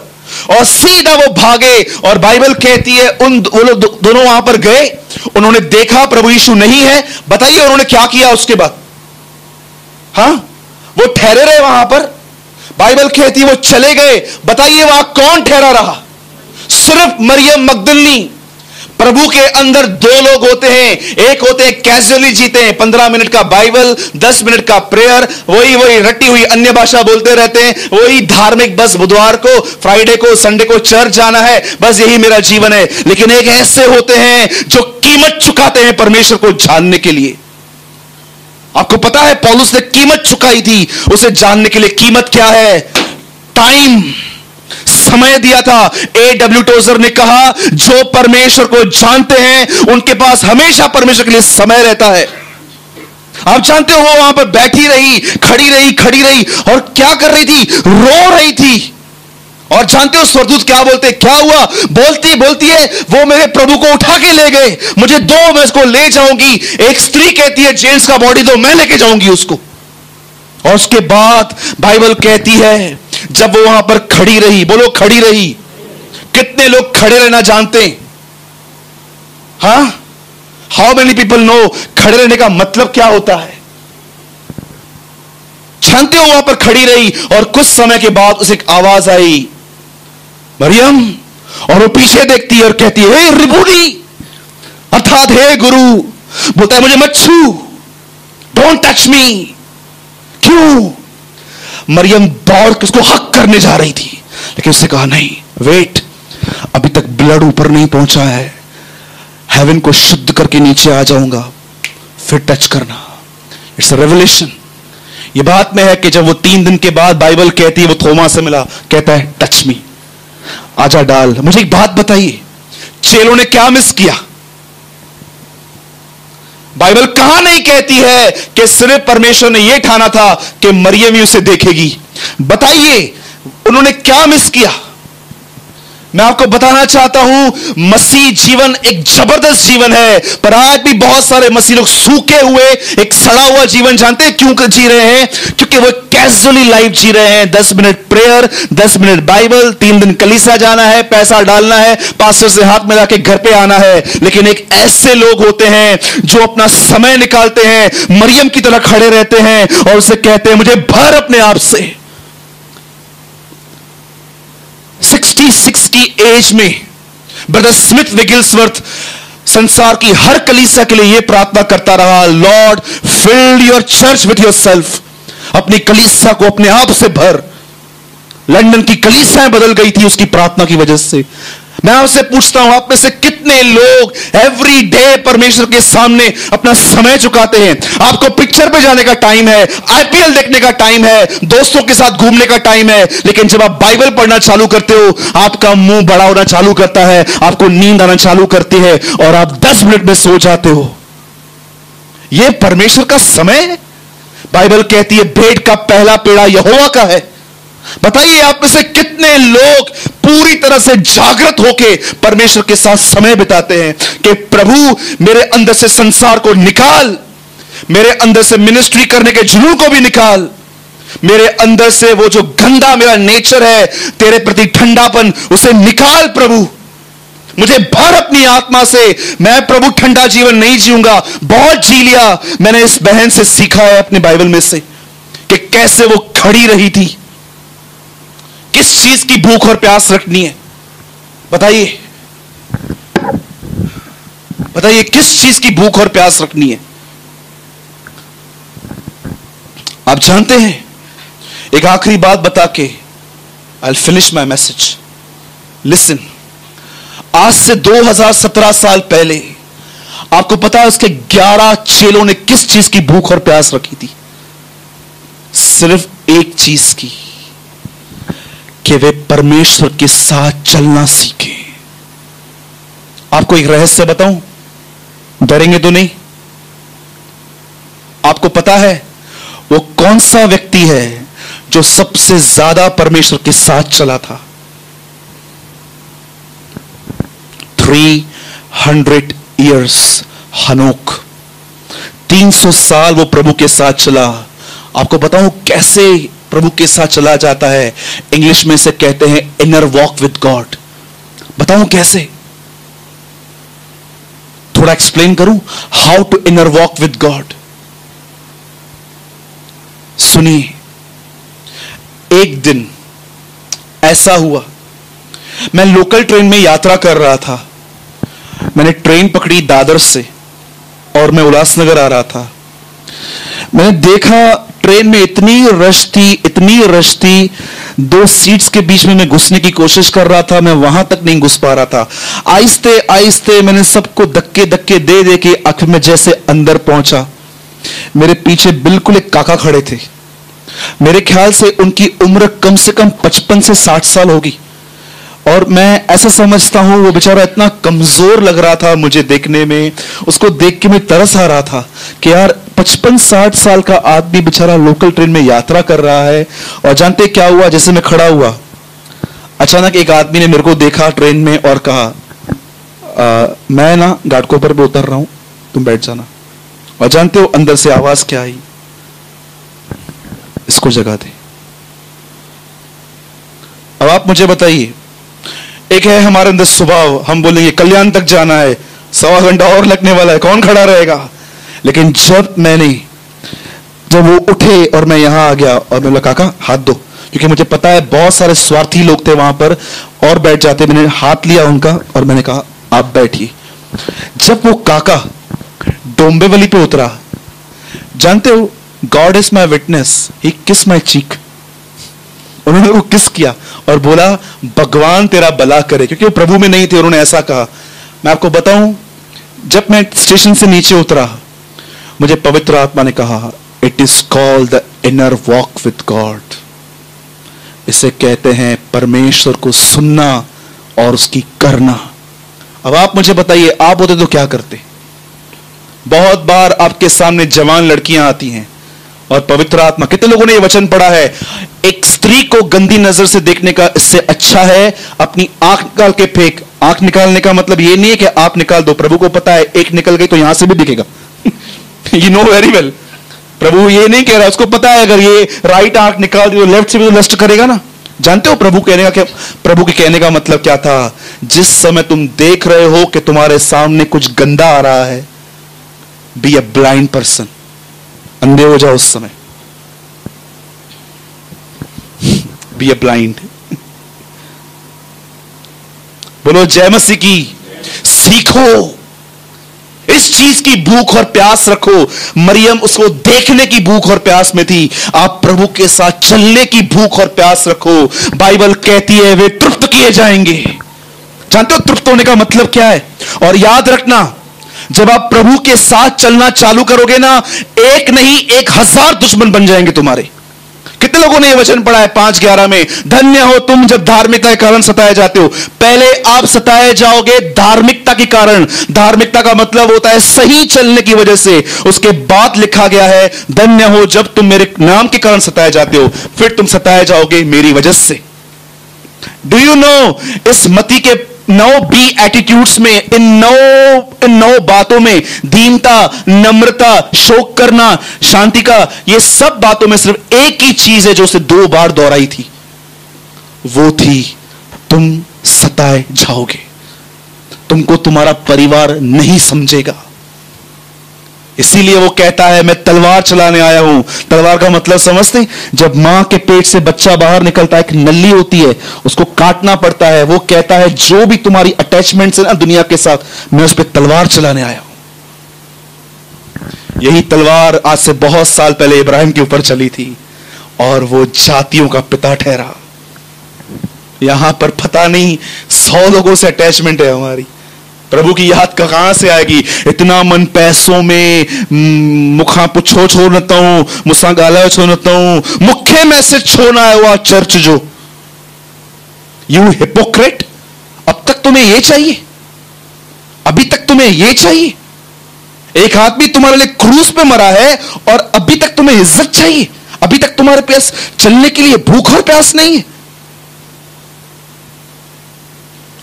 Speaker 1: और सीधा वो भागे। और बाइबल कहती है वो लोग दोनों वहां पर गए, उन्होंने देखा प्रभु यीशु नहीं है। बताइए उन्होंने क्या किया उसके बाद? हाँ, वो ठहरे रहे वहां पर। बाइबल कहती है वो चले गए। बताइए वहां कौन ठहरा रहा? सिर्फ मरियम मगदलिनी। प्रभु के अंदर 2 लोग होते हैं, एक होते हैं कैजुअली जीते हैं, 15 मिनट का बाइबल, 10 मिनट का प्रेयर, वही रटी हुई अन्य भाषा बोलते रहते हैं, वही धार्मिक, बस बुधवार को, फ्राइडे को, संडे को चर्च जाना है, बस यही मेरा जीवन है। लेकिन एक ऐसे होते हैं जो कीमत चुकाते हैं परमेश्वर को जानने के लिए। आपको पता है पौलुस ने कीमत चुकाई थी उसे जानने के लिए। कीमत क्या है? टाइम, समय दिया था। A.W. टोजर ने कहा जो परमेश्वर को जानते हैं उनके पास हमेशा परमेश्वर के लिए समय रहता है। आप जानते हो वो वहां पर बैठी रही, खड़ी रही और क्या कर रही थी? रो रही थी। और जानते हो स्वर्गदूत क्या बोलते? क्या हुआ? बोलती है वो मेरे प्रभु को उठा के ले गए, मुझे दो, मैं इसको ले जाऊंगी। एक स्त्री कहती है जेम्स का बॉडी दो, मैं लेके जाऊंगी उसको। और उसके बाद बाइबल कहती है जब वो वहां पर खड़ी रही, बोलो खड़ी रही। कितने लोग खड़े रहना जानते हैं? हाँ, हाउ मेनी पीपल नो खड़े रहने का मतलब क्या होता है? जानते हो वहां पर खड़ी रही और कुछ समय के बाद उसे एक आवाज आई, मरियम, और वो पीछे देखती है और कहती है, हे रिबूनी, अर्थात हे गुरु। बोलता है, मुझे मत छू, डोंट टच मी। क्यों? मरियम दौड़ के उसको हक करने जा रही थी, लेकिन उसने कहा, नहीं, वेट, अभी तक ब्लड ऊपर नहीं पहुंचा है, हेवन को शुद्ध करके नीचे आ जाऊंगा, फिर टच करना। It's a revelation. ये बात में है कि जब वो 3 दिन के बाद बाइबल कहती है, वो थोमा से मिला, कहता है, टच मी, आजा डाल। मुझे एक बात बताइए, चेलों ने क्या मिस किया? बाइबल कहां नहीं कहती है कि सिर्फ परमेश्वर ने यह ठाना था कि मरियम ही उसे देखेगी। बताइए उन्होंने क्या मिस किया? मैं आपको बताना चाहता हूं, मसीह जीवन एक जबरदस्त जीवन है, पर आज भी बहुत सारे मसीह लोग सूखे हुए एक सड़ा हुआ जीवन जानते हैं क्यों जी रहे हैं? क्योंकि वो कैजुअली लाइफ जी रहे हैं। 10 मिनट प्रेयर, 10 मिनट बाइबल, 3 दिन कलीसिया जाना है, पैसा डालना है, पास्टर से हाथ मिला के घर पे आना है। लेकिन एक ऐसे लोग होते हैं जो अपना समय निकालते हैं, मरियम की तरह खड़े रहते हैं और उसे कहते हैं, मुझे भर अपने आप से। 66 की एज में ब्रदर स्मिथ विगिल्सवर्थ संसार की हर कलीसिया के लिए यह प्रार्थना करता रहा, Lord fill your church with yourself. अपनी कलीसिया को अपने आप से भर। लंदन की कलीसियाएं बदल गई थी उसकी प्रार्थना की वजह से। मैं आपसे पूछता हूं, आप में से कितने लोग एवरी डे परमेश्वर के सामने अपना समय चुकाते हैं? आपको पिक्चर पे जाने का टाइम है, आईपीएल देखने का टाइम है, दोस्तों के साथ घूमने का टाइम है, लेकिन जब आप बाइबल पढ़ना चालू करते हो, आपका मुंह बड़ा होना चालू करता है, आपको नींद आना चालू करती है और आप 10 मिनट में सो जाते हो। यह परमेश्वर का समय है? बाइबल कहती है, भेंट का पहला पेड़ा यहोवा का है। बताइए आप में से कितने लोग पूरी तरह से जागृत होकर परमेश्वर के साथ समय बिताते हैं कि प्रभु मेरे अंदर से संसार को निकाल, मेरे अंदर से मिनिस्ट्री करने के जुनून को भी निकाल, मेरे अंदर से वो जो गंदा मेरा नेचर है, तेरे प्रति ठंडापन, उसे निकाल प्रभु, मुझे भर अपनी आत्मा से। मैं प्रभु ठंडा जीवन नहीं जीऊंगा, बहुत जी लिया। मैंने इस बहन से सीखा है अपनी बाइबल में से कि कैसे वो खड़ी रही थी, किस चीज की भूख और प्यास रखनी है। बताइए बताइए किस चीज की भूख और प्यास रखनी है? आप जानते हैं, एक आखिरी बात बता के I will finish my message. Listen, आज से 2017 साल पहले आपको पता है उसके 11 चेलों ने किस चीज की भूख और प्यास रखी थी? सिर्फ एक चीज की, कि वे परमेश्वर के साथ चलना सीखे। आपको एक रहस्य बताऊं, डरेंगे तो नहीं? आपको पता है वो कौन सा व्यक्ति है जो सबसे ज्यादा परमेश्वर के साथ चला था? 300 ईयर्स हनोक, 300 साल वो प्रभु के साथ चला। आपको बताऊं कैसे प्रभु के साथ चला जाता है? इंग्लिश में से कहते हैं इनर वॉक विद गॉड। बताऊं कैसे? थोड़ा एक्सप्लेन करूं, how to inner walk with God. सुनिए, एक दिन ऐसा हुआ, मैं लोकल ट्रेन में यात्रा कर रहा था। मैंने ट्रेन पकड़ी दादर से और मैं उल्लासनगर आ रहा था। मैंने देखा ट्रेन में इतनी रश थी, 2 सीट्स के बीच में मैं घुसने की कोशिश कर रहा था, मैं वहां तक नहीं घुस पा रहा था। आहिस्ते आहिस्ते मैंने सबको धक्के दे दे के आखिर में जैसे अंदर पहुंचा। मेरे पीछे बिल्कुल एक काका खड़े थे। मेरे ख्याल से उनकी उम्र कम से कम 55 से 60 साल होगी। और मैं ऐसा समझता हूं वो बेचारा इतना कमजोर लग रहा था मुझे देखने में। उसको देख के मैं तरस आ रहा था कि यार 55-60 साल का आदमी बेचारा लोकल ट्रेन में यात्रा कर रहा है। और जानते क्या हुआ? जैसे मैं खड़ा हुआ, अचानक एक आदमी ने मेरे को देखा ट्रेन में और कहा, मैं ना घाटकोपर पे उतर रहा हूं, तुम बैठ जाना। और जानते हो अंदर से आवाज क्या आई? इसको जगह दे। अब आप मुझे बताइए, एक है हमारे अंदर स्वभाव, हम बोलेंगे कल्याण तक जाना है, 1.25 घंटा और लगने वाला है, कौन खड़ा रहेगा? लेकिन जब वो उठे और मैं यहां आ गया और मैं बोला काका हाथ दो, क्योंकि मुझे पता है बहुत सारे स्वार्थी लोग थे वहां पर और बैठ जाते। मैंने हाथ लिया उनका और मैंने कहा आप बैठिए। जब वो काका डोंबिवली पे उतरा, जानते हो, गॉड इज माई विटनेस, ही किस माई चीक। उन्होंने वो किस किया और बोला भगवान तेरा भला करे, क्योंकि वो प्रभु में नहीं थे। उन्होंने ऐसा कहा। मैं आपको बताऊं, जब मैं स्टेशन से नीचे उतरा, मुझे पवित्र आत्मा ने कहा it is called the inner walk with God. इसे कहते हैं परमेश्वर को सुनना और उसकी करना। अब आप मुझे बताइए, आप होते तो क्या करते? बहुत बार आपके सामने जवान लड़कियां आती हैं और पवित्र आत्मा, कितने लोगों ने यह वचन पढ़ा है, एक स्त्री को गंदी नजर से देखने का इससे अच्छा है अपनी आंख निकाल के फेंक। आंख निकालने का मतलब यह नहीं है कि आप निकाल दो, प्रभु को पता है एक निकल गई तो यहां से भी दिखेगा। यू नो वेरी वेल, प्रभु ये नहीं कह रहा, उसको पता है अगर ये राइट आंख निकाल दी तो लेफ्ट से भी तो लस्ट करेगा ना। जानते हो प्रभु के कहने का मतलब क्या था? जिस समय तुम देख रहे हो कि तुम्हारे सामने कुछ गंदा आ रहा है, बी अ ब्लाइंड पर्सन, अंधे हो जाओ उस समय। Be a blind. बोलो जय मसीह की। सीखो, इस चीज की भूख और प्यास रखो। मरियम उसको देखने की भूख और प्यास में थी, आप प्रभु के साथ चलने की भूख और प्यास रखो। बाइबल कहती है वे तृप्त किए जाएंगे। जानते हो तृप्त होने का मतलब क्या है? और याद रखना, जब आप प्रभु के साथ चलना चालू करोगे ना, एक नहीं 1000 दुश्मन बन जाएंगे तुम्हारे। कितने लोगों ने यह वचन पढ़ा है 5:11 में, धन्य हो तुम जब धार्मिकता के कारण सताए जाते हो। पहले आप सताए जाओगे धार्मिकता के कारण। धार्मिकता का मतलब होता है सही चलने की वजह से। उसके बाद लिखा गया है धन्य हो जब तुम मेरे नाम के कारण सताए जाते हो, फिर तुम सताए जाओगे मेरी वजह से। डू यू नो, इस मती के 9 बी एटीट्यूड्स में, इन नौ बातों में, दीनता, नम्रता, शोक करना, शांति का, ये सब बातों में सिर्फ एक ही चीज है जो उसे 2 बार दोहराई थी, वो थी तुम सताए जाओगे। तुमको तुम्हारा परिवार नहीं समझेगा, इसीलिए वो कहता है मैं तलवार चलाने आया हूं। तलवार का मतलब समझते? जब मां के पेट से बच्चा बाहर निकलता है, एक नली होती है, उसको काटना पड़ता है। वो कहता है जो भी तुम्हारी अटैचमेंट्स है ना दुनिया के साथ, मैं उस पर तलवार चलाने आया हूं। यही तलवार आज से बहुत साल पहले इब्राहिम के ऊपर चली थी और वो जातियों का पिता ठहरा। यहां पर पता नहीं 100 लोगों से अटैचमेंट है हमारी। प्रभु की याद कहां से आएगी? इतना मन पैसों में, मुखा पुछो छोड़ता हूं, मुसा गाला छोड़ता हूं, मुख्य मैसेज छोड़ना है वो चर्च जो। यू हिपोक्रेट, अब तक तुम्हें यह चाहिए? अभी तक तुम्हें यह चाहिए? एक आदमी तुम्हारे लिए क्रूस पे मरा है और अभी तक तुम्हें इज्जत चाहिए? अभी तक तुम्हारे पास चलने के लिए भूख और प्यास नहीं है?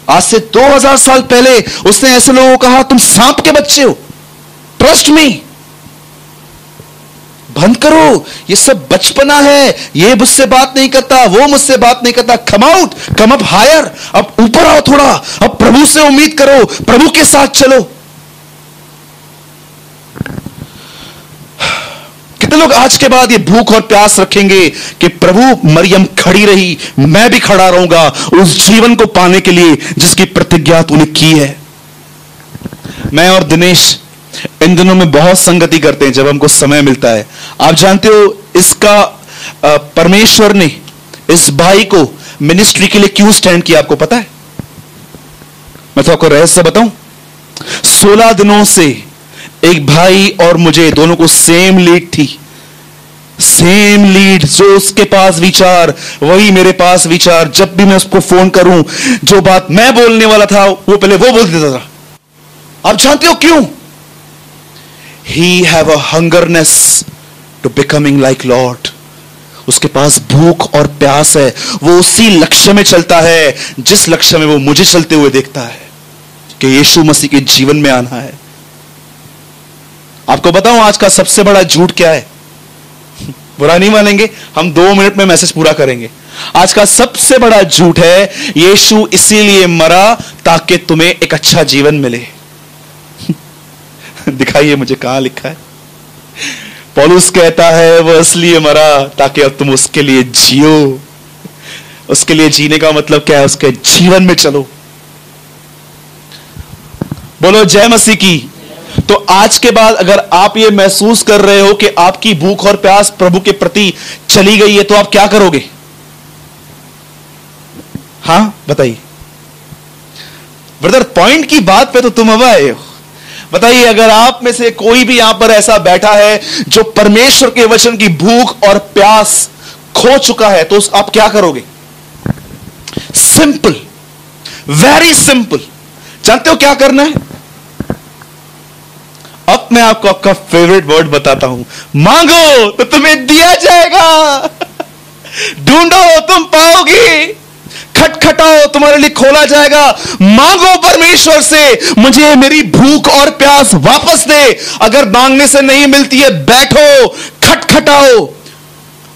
Speaker 1: आज से 2000 साल पहले उसने ऐसे लोगों को कहा तुम सांप के बच्चे हो, ट्रस्ट मी। बंद करो, ये सब बचपना है, ये मुझसे बात नहीं करता, वो मुझसे बात नहीं करता। Come out, come up higher, अब ऊपर आओ थोड़ा, अब प्रभु से उम्मीद करो, प्रभु के साथ चलो। कितने लोग आज के बाद ये भूख और प्यास रखेंगे कि प्रभु मरियम खड़ी रही, मैं भी खड़ा रहूंगा उस जीवन को पाने के लिए जिसकी प्रतिज्ञा तूने की है। मैं और दिनेश इन दिनों में बहुत संगति करते हैं जब हमको समय मिलता है। आप जानते हो इसका परमेश्वर ने इस भाई को मिनिस्ट्री के लिए क्यों स्टैंड किया, आपको पता है? मैं तो आपको रहस्य बताऊं, 16 दिनों से एक भाई और मुझे दोनों को सेम लीड थी। सेम लीड, जो उसके पास विचार वही मेरे पास विचार। जब भी मैं उसको फोन करूं, जो बात मैं बोलने वाला था वो पहले वो बोल देता था। आप जानते हो क्यों? He have a hungerness to becoming like Lord. उसके पास भूख और प्यास है, वो उसी लक्ष्य में चलता है जिस लक्ष्य में वो मुझे चलते हुए देखता है कि यीशु मसीह के जीवन में आना है। आपको बताऊं आज का सबसे बड़ा झूठ क्या है? बुरा नहीं मानेंगे, हम 2 मिनट में मैसेज पूरा करेंगे। आज का सबसे बड़ा झूठ है यीशु इसीलिए मरा ताकि तुम्हें एक अच्छा जीवन मिले। दिखाइए मुझे कहां लिखा है। पौलुस कहता है वो इसलिए मरा ताकि अब तुम उसके लिए जियो। उसके लिए जीने का मतलब क्या है? उसके जीवन में चलो। बोलो जय मसीह की। तो आज के बाद अगर आप ये महसूस कर रहे हो कि आपकी भूख और प्यास प्रभु के प्रति चली गई है, तो आप क्या करोगे? हां बताइए ब्रदर, पॉइंट की बात पे तो तुम अब आए हो। बताइए, अगर आप में से कोई भी यहां पर ऐसा बैठा है जो परमेश्वर के वचन की भूख और प्यास खो चुका है, तो आप क्या करोगे? Simple, very simple. जानते हो क्या करना है? अब मैं आपको आपका फेवरेट वर्ड बताता हूं। मांगो तो तुम्हें दिया जाएगा, ढूंढो तुम पाओगे, खटखटाओ तुम्हारे लिए खोला जाएगा। मांगो परमेश्वर से, मुझे मेरी भूख और प्यास वापस दे। अगर मांगने से नहीं मिलती है, बैठो, खटखटाओ।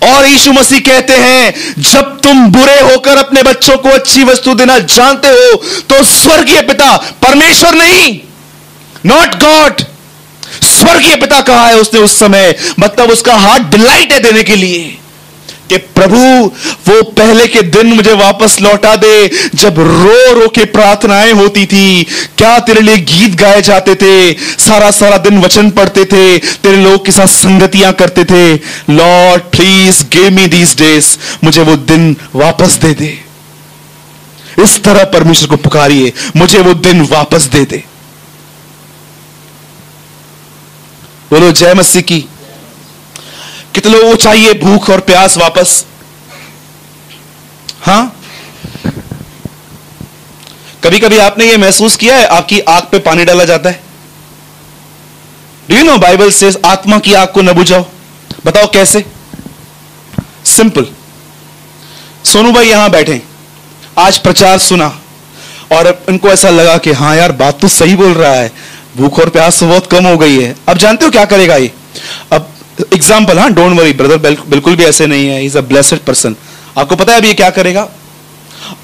Speaker 1: और यीशु मसीह कहते हैं, जब तुम बुरे होकर अपने बच्चों को अच्छी वस्तु देना जानते हो, तो स्वर्गीय पिता, परमेश्वर नहीं, नॉट गॉड, स्वर्गीय पिता कहा है उसने उस समय, मतलब उसका हार्ट डिलाइट है देने के लिए कि प्रभु वो पहले के दिन मुझे वापस लौटा दे, जब रो रो के प्रार्थनाएं होती थी, क्या तेरे लिए गीत गाए जाते थे, सारा सारा दिन वचन पढ़ते थे, तेरे लोग के साथ संगतियां करते थे। Lord please give me these days, मुझे वो दिन वापस दे दे। इस तरह परमेश्वर को पुकारिए, मुझे वो दिन वापस दे दे। बोलो जय मसीह की। कितने लोगों को चाहिए भूख और प्यास वापस? हां, कभी कभी आपने यह महसूस किया है आपकी आंख पे पानी डाला जाता है? Do you know Bible says आत्मा की आंख को न बुझाओ। बताओ कैसे? सिंपल। सोनू भाई यहां बैठे, आज प्रचार सुना और इनको ऐसा लगा कि हां यार बात तो सही बोल रहा है, भूख और प्यास तो बहुत कम हो गई है। अब जानते हो क्या करेगा ये? अब एग्जाम्पल, हाँ, डोंट वरी ब्रदर, बिल्कुल भी ऐसे नहीं है, he is a blessed person. आपको पता है अभी ये क्या करेगा?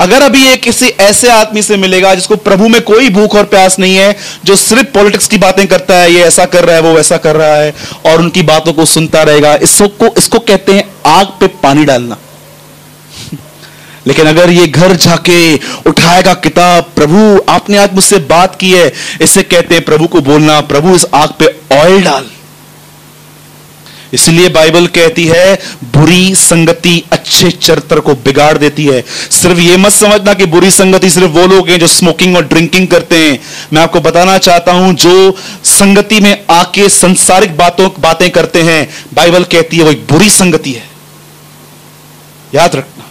Speaker 1: अगर अभी ये किसी ऐसे आदमी से मिलेगा जिसको प्रभु में कोई भूख और प्यास नहीं है, जो सिर्फ पॉलिटिक्स की बातें करता है, ये ऐसा कर रहा है, वो वैसा कर रहा है, और उनकी बातों को सुनता रहेगा, इसको कहते हैं आग पे पानी डालना। लेकिन अगर ये घर जाके उठाएगा किताब, प्रभु आपने आज मुझसे बात की है, इसे कहते हैं प्रभु को बोलना, प्रभु इस आग पे ऑयल डाल। इसलिए बाइबल कहती है बुरी संगति अच्छे चरित्र को बिगाड़ देती है। सिर्फ ये मत समझना कि बुरी संगति सिर्फ वो लोग हैं जो स्मोकिंग और ड्रिंकिंग करते हैं। मैं आपको बताना चाहता हूं, जो संगति में आके संसारिक बातें करते हैं, बाइबल कहती है वो एक बुरी संगति है। याद रखना,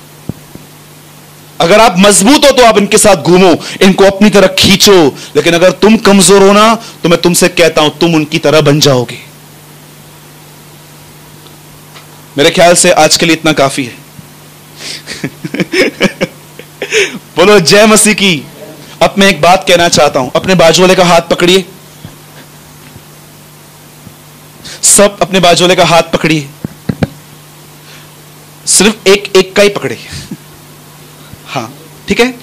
Speaker 1: अगर आप मजबूत हो तो आप इनके साथ घूमो, इनको अपनी तरह खींचो, लेकिन अगर तुम कमजोर हो ना, तो मैं तुमसे कहता हूं तुम उनकी तरह बन जाओगे। मेरे ख्याल से आज के लिए इतना काफी है। बोलो जय मसीह की। अब मैं एक बात कहना चाहता हूं, अपने बाजू वाले का हाथ पकड़िए, सब अपने बाजू वाले का हाथ पकड़िए, सिर्फ एक एक का ही पकड़े। हाँ ठीक है।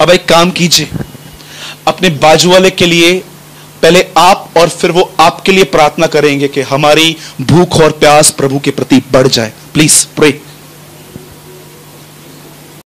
Speaker 1: अब एक काम कीजिए, अपने बाजू वाले के लिए पहले आप और फिर वो आपके लिए प्रार्थना करेंगे कि हमारी भूख और प्यास प्रभु के प्रति बढ़ जाए। Please pray.